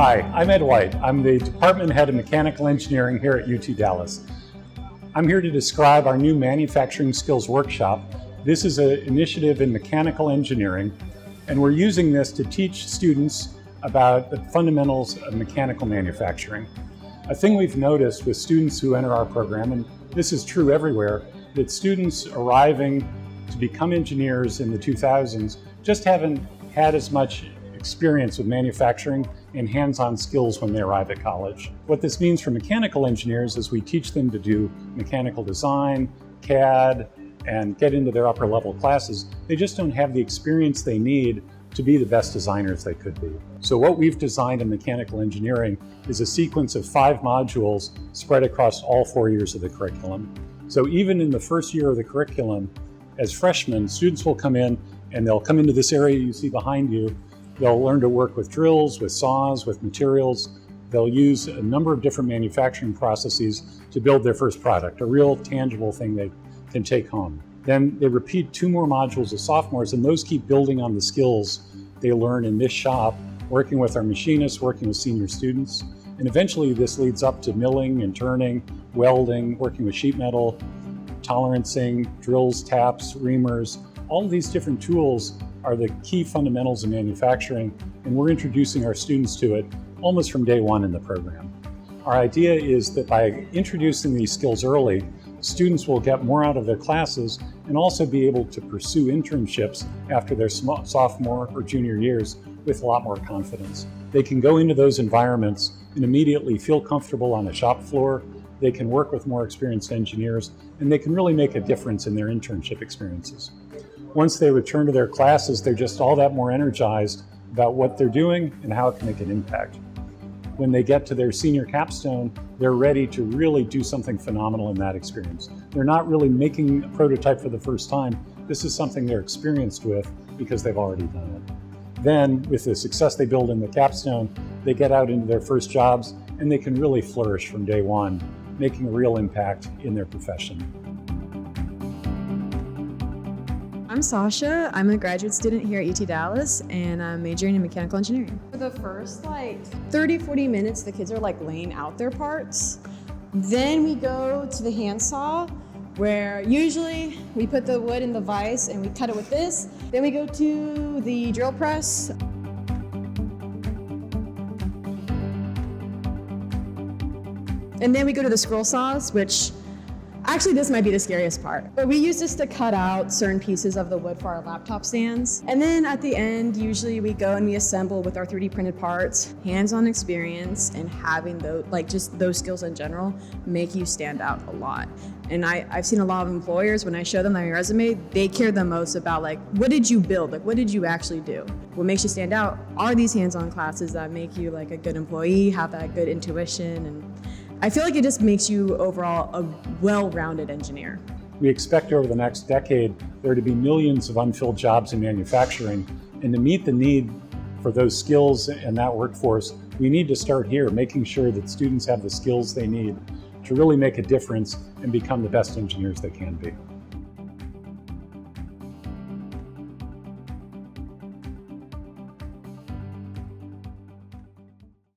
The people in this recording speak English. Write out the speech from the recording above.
Hi, I'm Ed White. I'm the Department Head of Mechanical Engineering here at UT Dallas. I'm here to describe our new Manufacturing Skills Workshop. This is an initiative in mechanical engineering, and we're using this to teach students about the fundamentals of mechanical manufacturing. A thing we've noticed with students who enter our program, and this is true everywhere, that students arriving to become engineers in the 2000s just haven't had as much experience with manufacturing and hands-on skills when they arrive at college. What this means for mechanical engineers is we teach them to do mechanical design, CAD, and get into their upper level classes. They just don't have the experience they need to be the best designers they could be. So what we've designed in mechanical engineering is a sequence of 5 modules spread across all 4 years of the curriculum. So even in the first year of the curriculum, as freshmen, students will come in and they'll come into this area you see behind you. They'll learn to work with drills, with saws, with materials. They'll use a number of different manufacturing processes to build their first product, a real tangible thing they can take home. Then they repeat 2 more modules as sophomores, and those keep building on the skills they learn in this shop, working with our machinists, working with senior students. And eventually this leads up to milling and turning, welding, working with sheet metal, tolerancing, drills, taps, reamers. All of these different tools are the key fundamentals of manufacturing, and we're introducing our students to it almost from day one in the program. Our idea is that by introducing these skills early, students will get more out of their classes and also be able to pursue internships after their sophomore or junior years with a lot more confidence. They can go into those environments and immediately feel comfortable on a shop floor. They can work with more experienced engineers, and they can really make a difference in their internship experiences. Once they return to their classes, they're just all that more energized about what they're doing and how it can make an impact. When they get to their senior capstone, they're ready to really do something phenomenal in that experience. They're not really making a prototype for the first time. This is something they're experienced with because they've already done it. Then, with the success they build in the capstone, they get out into their first jobs and they can really flourish from day one, making a real impact in their profession. I'm Sasha. I'm a graduate student here at UT Dallas, and I'm majoring in mechanical engineering. For the first 30-40 minutes, the kids are laying out their parts. Then we go to the handsaw, where usually we put the wood in the vise and we cut it with this. Then we go to the drill press. And then we go to the scroll saws, which actually, this might be the scariest part. But we use this to cut out certain pieces of the wood for our laptop stands. And then at the end, usually we go and we assemble with our 3D printed parts. Hands-on experience and having those, just those skills in general, make you stand out a lot. And I've seen a lot of employers, when I show them their resume, they care the most about what did you build? What did you actually do? What makes you stand out are these hands-on classes that make you a good employee, have that good intuition, and I feel like it just makes you overall a well-rounded engineer. We expect over the next decade there to be millions of unfilled jobs in manufacturing, and to meet the need for those skills and that workforce, we need to start here, making sure that students have the skills they need to really make a difference and become the best engineers they can be.